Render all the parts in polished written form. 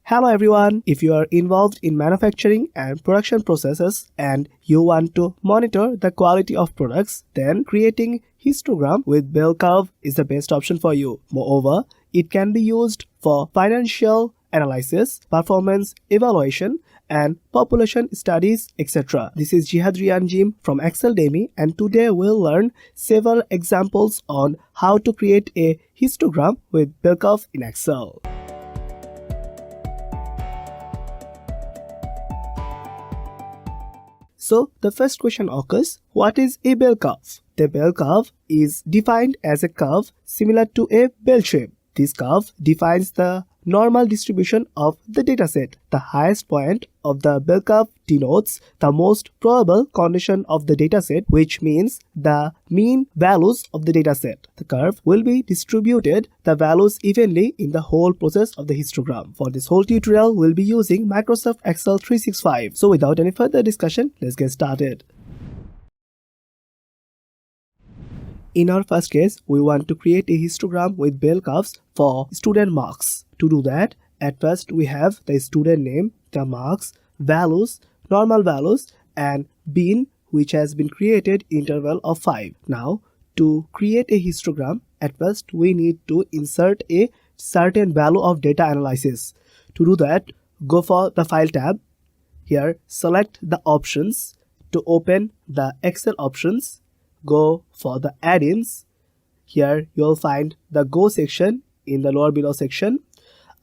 Hello everyone, if you are involved in manufacturing and production processes and you want to monitor the quality of products, then creating histogram with bell curve is the best option for you. Moreover, it can be used for financial analysis, performance evaluation, and population studies, etc. This is Zehad Rian from Exceldemy, and today we'll learn several examples on how to create a histogram with bell curve in Excel. So the first question occurs, what is a bell curve? The bell curve is defined as a curve similar to a bell shape. This curve defines the normal distribution of the dataset. The highest point of the bell curve denotes the most probable condition of the dataset, which means the mean values of the dataset. The curve will be distributed the values evenly in the whole process of the histogram. For this whole tutorial, we'll be using Microsoft Excel 365. So without any further discussion, let's get started. In our first case, we want to create a histogram with bell curves for student marks. To do that, at first we have the student name, the marks, values, normal values, and bin, which has been created interval of 5. Now, to create a histogram, at first we need to insert a certain value of data analysis. To do that, go for the File tab. Here, select the options. To open the Excel options, go for the add-ins. Here you'll find the Go section in the lower below section.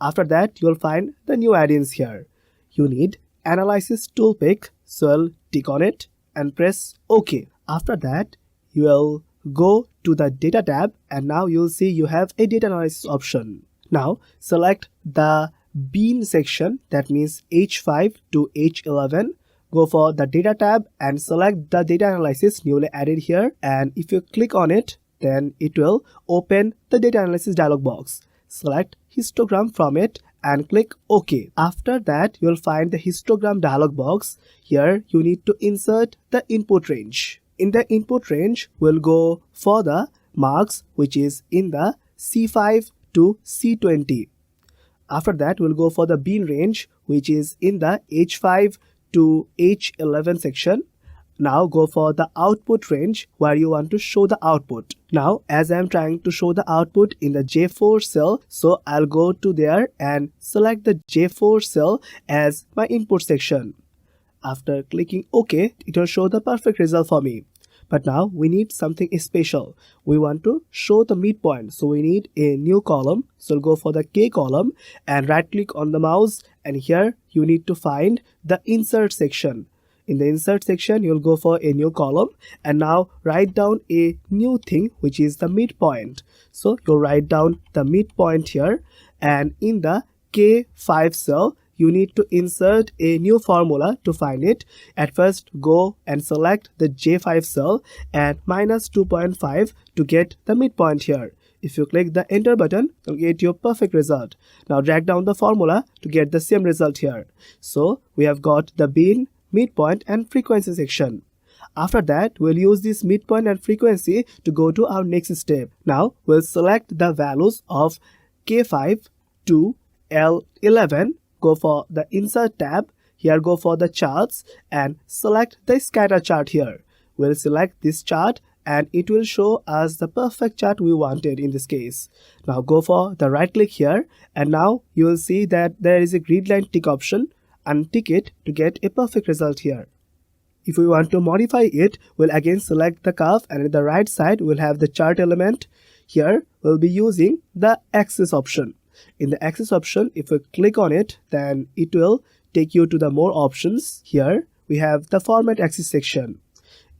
After that, you'll find the new add-ins here. You need Analysis Tool Pick, so I'll tick on it and press OK. After that, you will go to the Data tab, and now you'll see you have a Data Analysis option. Now select the Bin section, that means H5 to H11. Go for the Data tab and select the Data Analysis newly added here, and if you click on it, then it will open the Data Analysis dialog box. Select Histogram from it and click OK. After that, you'll find the Histogram dialog box. Here you need to insert the input range. In the input range, we'll go for the marks, which is in the C5 to C20. After that, we'll go for the bin range, which is in the H5 to H11 section. Now go for the output range where you want to show the output. Now as I am trying to show the output in the J4 cell, so I'll go to there and select the J4 cell as my input section. After clicking OK, it will show the perfect result for me. But now we need something special. We want to show the midpoint, so we need a new column. So we'll go for the K column and right click on the mouse, and here you need to find the insert section. In the insert section, you'll go for a new column and now write down a new thing, which is the midpoint. So you'll write down the midpoint here, and in the K5 cell, you need to insert a new formula to find it. At first, go and select the J5 cell and minus 2.5 to get the midpoint here. If you click the enter button, you'll get your perfect result. Now drag down the formula to get the same result here. So we have got the bin, midpoint, and frequency section. After that, we'll use this midpoint and frequency to go to our next step. Now we'll select the values of K5 to L11. Go for the Insert tab. Here go for the Charts and select the Scatter chart here. We'll select this chart and it will show us the perfect chart we wanted in this case. Now go for the right click here, and now you will see that there is a grid line tick option. Untick it to get a perfect result here. If we want to modify it, we'll again select the curve, and at the right side we'll have the chart element. Here we'll be using the axis option. In the axis option, if we click on it, then it will take you to the more options. Here we have the format axis section.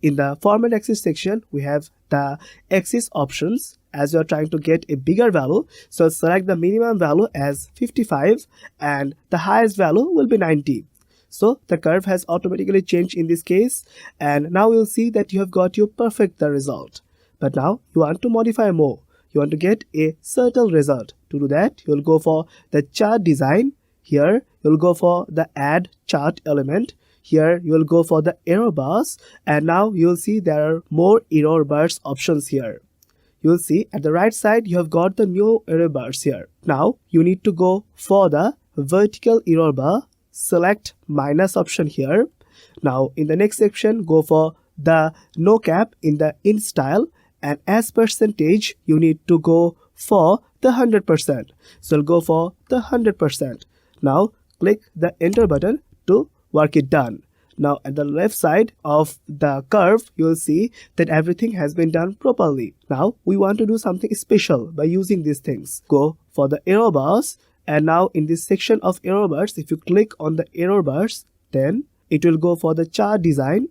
In the format axis section, we have the axis options. As you are trying to get a bigger value, so select the minimum value as 55 and the highest value will be 90. So the curve has automatically changed in this case, and now you'll see that you have got your perfect result. But now you want to modify more. You want to get a certain result. To do that, you'll go for the chart design. Here you'll go for the add chart element. Here you will go for the error bars, and now you'll see there are more error bars options here. You'll see at the right side you have got the new error bars here. Now you need to go for the vertical error bar, select minus option here. Now in the next section, go for the no cap in the in style, and as percentage you need to go for the 100%. So I'll go for the 100%. Now click the enter button to work it done. Now at the left side of the curve, you will see that everything has been done properly. Now we want to do something special by using these things. Go for the error bars, and now in this section of error bars, if you click on the error bars, then it will go for the chart design.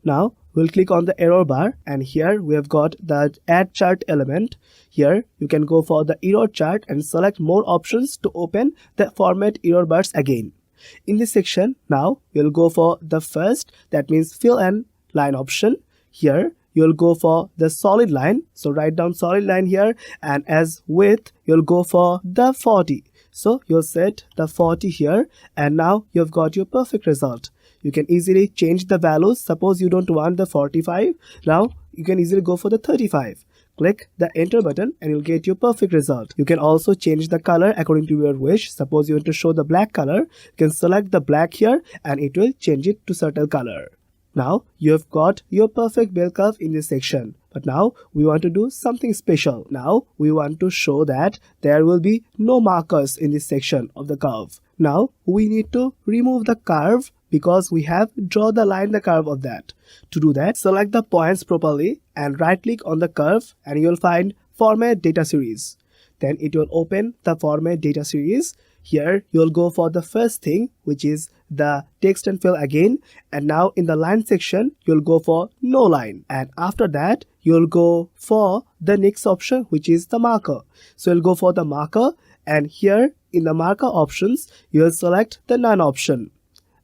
Now we'll click on the error bar, and here we have got the add chart element. Here you can go for the error chart and select more options to open the format error bars again. In this section, now you'll go for the first, that means fill and line option. Here you'll go for the solid line, so write down solid line here, and as width you'll go for the 40. So you'll set the 40 here, and now you've got your perfect result. You can easily change the values. Suppose you don't want the 45, now you can easily go for the 35. Click the enter button and you'll get your perfect result. You can also change the color according to your wish. Suppose you want to show the black color, you can select the black here and it will change it to certain color. Now you have got your perfect bell curve in this section. But now we want to do something special. Now we want to show that there will be no markers in this section of the curve. Now we need to remove the curve because we have draw the line the curve of that. To do that, select the points properly and right click on the curve and you'll find format data series. Then it will open the format data series. Here you'll go for the first thing, which is the text and fill again, and now in the line section you'll go for no line, and after that you'll go for the next option, which is the marker. So you'll go for the marker, and here in the marker options you'll select the none option.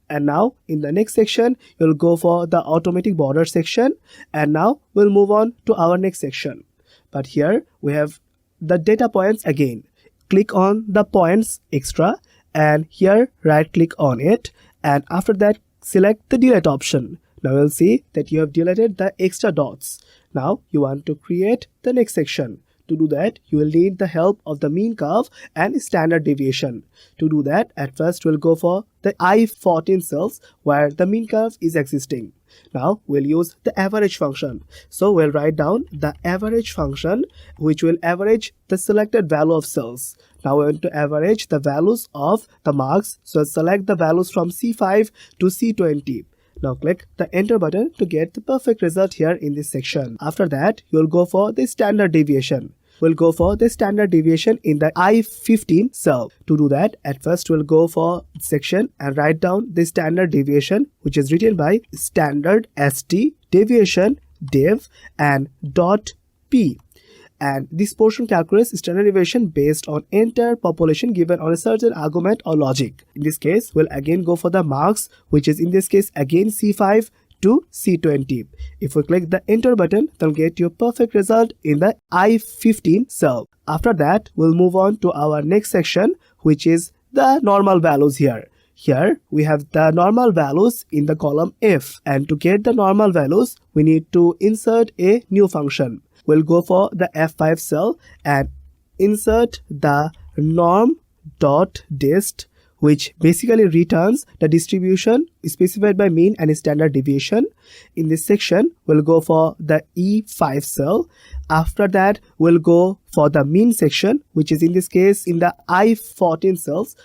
And now in the next section you'll go for the automatic border section, and now we'll move on to our next section. But here we have the data points again. Click on the points extra and here right click on it, and after that select the delete option. Now you'll see that you have deleted the extra dots. Now you want to create the next section. To do that, you will need the help of the mean curve and standard deviation. To do that, at first we'll go for the I14 cells where the mean curve is existing. Now we'll use the average function. So we'll write down the average function, which will average the selected value of cells. Now we want to average the values of the marks. So select the values from C5 to C20. Now click the enter button to get the perfect result here in this section. After that, you'll go for the standard deviation. We'll go for the standard deviation in the I15 cell. To do that, at first we'll go for section and write down the standard deviation, which is written by standard st deviation dev and dot p. And this portion calculates standard deviation based on entire population given on a certain argument or logic. In this case, we'll again go for the marks, which is in this case again C5 to C20. If we click the enter button, then get your perfect result in the I15 cell. After that, we'll move on to our next section, which is the normal values here. Here we have the normal values in the column F, and to get the normal values, we need to insert a new function. We'll go for the F5 cell and insert the norm.dist, which basically returns the distribution specified by mean and standard deviation. In this section, we'll go for the E5 cell. After that, we'll go for the mean section, which is in this case in the I14 cells.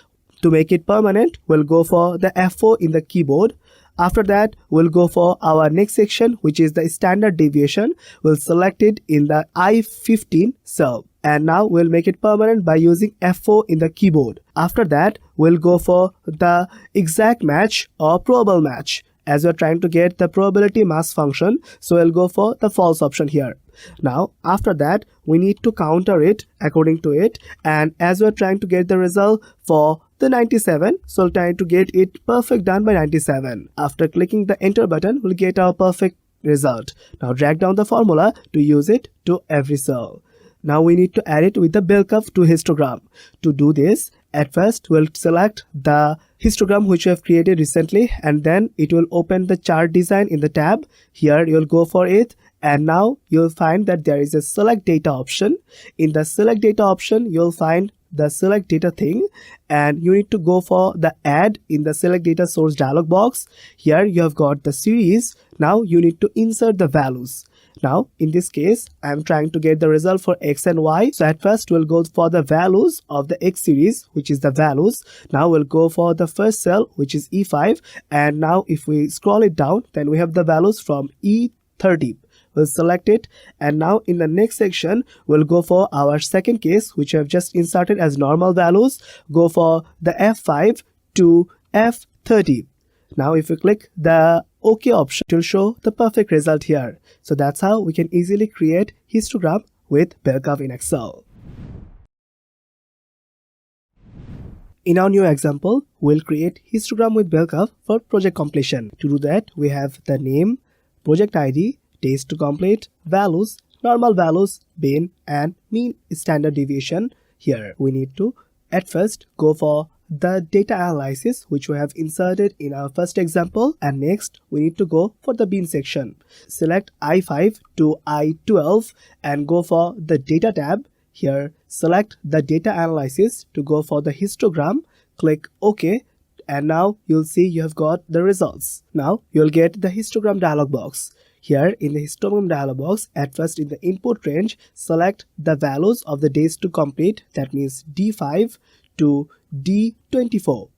To make it permanent, we'll go for the F4 in the keyboard. After that, we'll go for our next section, which is the standard deviation. We'll select it in the I15 cell. And now we'll make it permanent by using F4 in the keyboard. After that, we'll go for the exact match or probable match. As we're trying to get the probability mass function, so we'll go for the false option here. Now, after that, we need to counter it according to it. And as we're trying to get the result for the 97, so we'll try to get it perfect done by 97. After clicking the enter button, we'll get our perfect result. Now drag down the formula to use it to every cell. Now we need to add it with the bell curve to histogram. To do this, at first we'll select the histogram which we have created recently, and then it will open the chart design in the tab. Here you'll go for it, and now you'll find that there is a select data option. In the select data option, you'll find the select data thing, and you need to go for the add in the select data source dialog box. Here you have got the series. Now you need to insert the values. Now in this case I am trying to get the result for x and y, so at first we'll go for the values of the x series, which is the values. Now we'll go for the first cell, which is E5, and now if we scroll it down, then we have the values from E30. We'll select it, and now in the next section we'll go for our second case, which I have just inserted as normal values. Go for the F5 to F30. Now if you click the OK option, it will show the perfect result here. So that's how we can easily create histogram with bell curve in Excel. In our new example, we'll create histogram with bell curve for project completion. To do that, we have the name, project ID, days to complete, values, normal values, bin, and mean standard deviation. Here we need to at first go for the data analysis, which we have inserted in our first example, and next we need to go for the bin section. Select I5 to I12 and go for the data tab. Here select the data analysis to go for the histogram. Click OK, and now you'll see you have got the results. Now you'll get the histogram dialog box. Here in the histogram dialog box, at first in the input range, select the values of the days to complete, that means D5 to D24.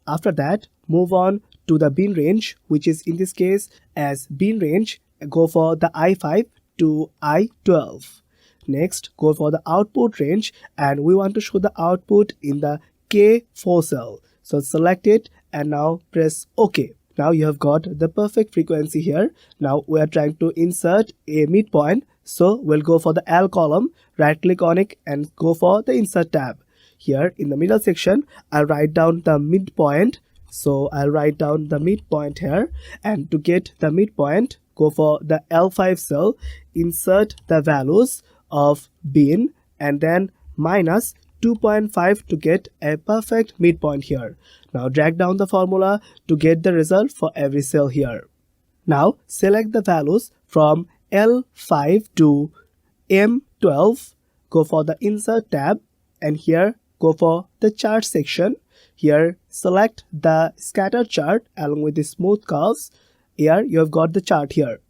After that, move on to the bin range, which is in this case as bin range. Go for the I5 to I12. Next, go for the output range, and we want to show the output in the K4 cell. So select it and now press OK. Now you have got the perfect frequency here. Now we are trying to insert a midpoint, so we'll go for the L column, right click on it and go for the insert tab. Here in the middle section, I'll write down the midpoint. So I'll write down the midpoint here, and to get the midpoint, go for the L5 cell, insert the values of bin and then minus 2.5 to get a perfect midpoint here. Now drag down the formula to get the result for every cell here. Now select the values from L5 to M12, go for the insert tab, and here go for the chart section. Here select the scatter chart along with the smooth curves. Here you have got the chart here.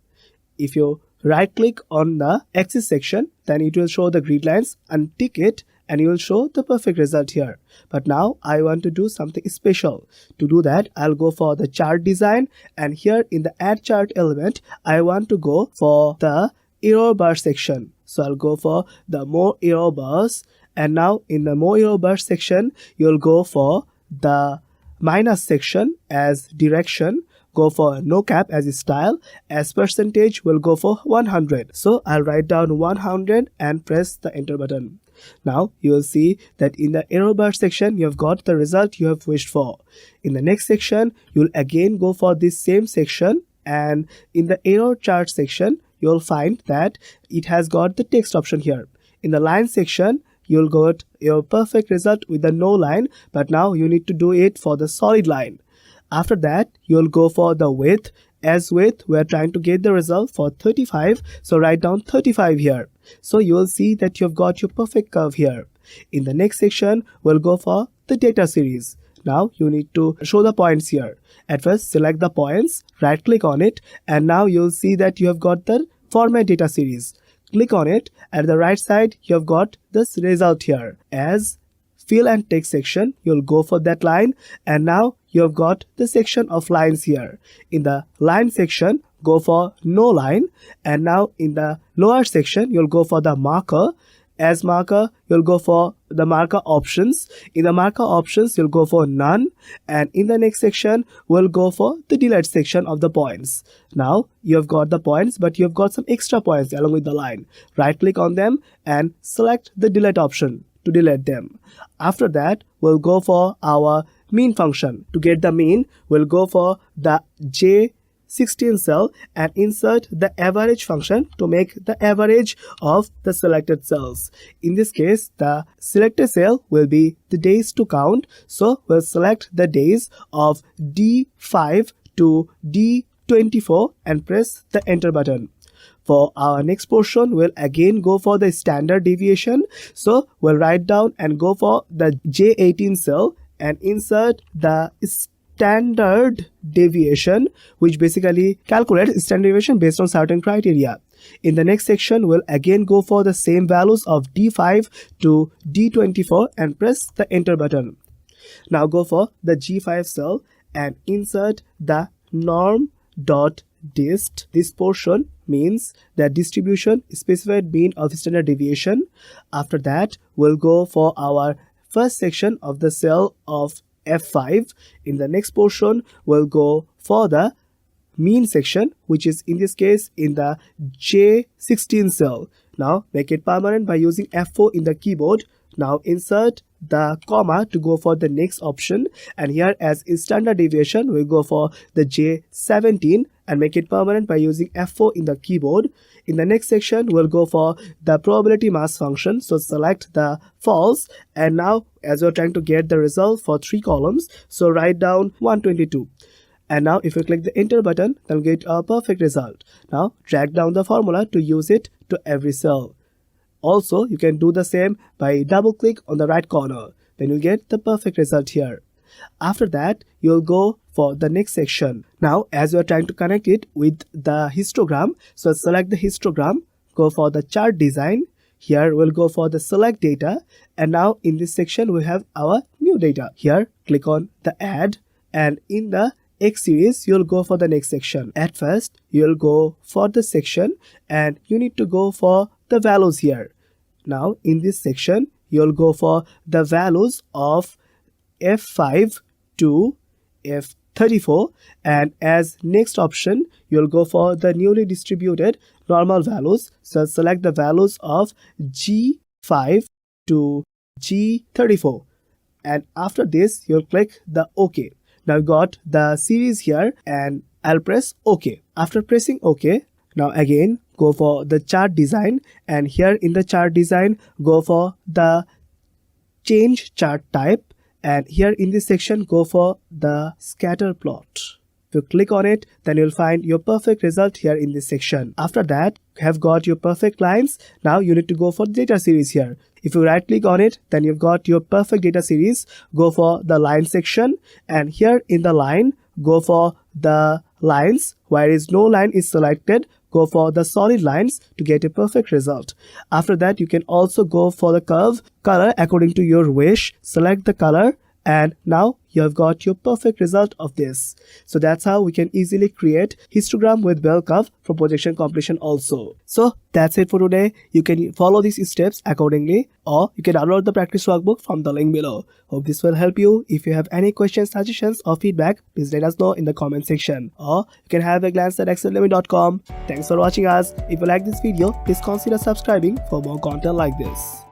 If you right click on the axis section, then it will show the grid lines, untick it and you will show the perfect result here. But now I want to do something special. To do that, I'll go for the chart design, and here in the add chart element, I want to go for the error bar section. So I'll go for the more error bars, and now in the more error bar section, you'll go for the minus section as direction. Go for no cap as style, as percentage will go for 100. So I'll write down 100 and press the enter button. Now you will see that in the error bar section you have got the result you have wished for. In the next section you'll again go for this same section, and in the error chart section you'll find that it has got the text option here. In the line section you'll got your perfect result with the no line, but now you need to do it for the solid line. After that, you'll go for the width. As width, we're trying to get the result for 35. So write down 35 here. So you will see that you've got your perfect curve here. In the next section, we'll go for the data series. Now you need to show the points here. At first, select the points, right click on it, and now you'll see that you have got the format data series. Click on it. At the right side, you have got this result here. As fill and text section, you'll go for that line, and now you have got the section of lines here. In the line section, go for no line, and now in the lower section you'll go for the marker. As marker, you'll go for the marker options. In the marker options, you'll go for none, and in the next section we'll go for the delete section of the points. Now you have got the points, but you have got some extra points along with the line. Right click on them and select the delete option to delete them. After that, we'll go for our mean function. To get the mean, we'll go for the J16 cell and insert the average function to make the average of the selected cells. In this case, the selected cell will be the days to count, so we'll select the days of D5 to D24 and press the enter button. for our next portion, we'll again go for the standard deviation. So we'll write down and go for the J18 cell and insert the standard deviation, which basically calculates standard deviation based on certain criteria. In the next section, we'll again go for the same values of D5 to D24 and press the enter button. Now go for the G5 cell and insert the norm.dist. This portion means the distribution specified mean of standard deviation. After that, we'll go for our first section of the cell of F5. In the next portion, we'll go for the mean section, which is in this case in the J16 cell. Now make it permanent by using F4 in the keyboard. Now insert the comma to go for the next option, and here as in standard deviation we'll go for the J17 and make it permanent by using F4 in the keyboard. In the next section we'll go for the probability mass function, so select the false, and now as we're trying to get the result for 3 columns, so write down 122. And now if you click the enter button, then get a perfect result. Now drag down the formula to use it to every cell. Also, you can do the same by double click on the right corner. Then you'll get the perfect result here. After that, you'll go for the next section. Now, as we are trying to connect it with the histogram, so select the histogram, go for the chart design. Here we'll go for the select data, and now in this section we have our new data. Here click on the add, and in the X series you'll go for the next section. At first you'll go for the section and you need to go for the values here. Now in this section you'll go for the values of F5 to F34, and as next option you'll go for the newly distributed normal values. So select the values of G5 to G34, and after this you'll click the OK. Now got the series here and I'll press OK. After pressing OK, now again go for the chart design, and here in the chart design go for the change chart type, and here in this section go for the scatter plot. If you click on it, then you'll find your perfect result here in this section. After that, you have got your perfect lines. Now you need to go for the data series here. If you right click on it, then you've got your perfect data series. Go for the line section, and here in the line go for the lines. Whereas no line is selected, go for the solid lines to get a perfect result. After that, you can also go for the curve color according to your wish. Select the color, and now you have got your perfect result of this. So that's how we can easily create histogram with bell curve for projection completion also. So that's it for today. You can follow these steps accordingly, or you can download the practice workbook from the link below. Hope this will help you. If you have any questions, suggestions or feedback, please let us know in the comment section, or you can have a glance at exceldemy.com. Thanks for watching us. If you like this video, please consider subscribing for more content like this.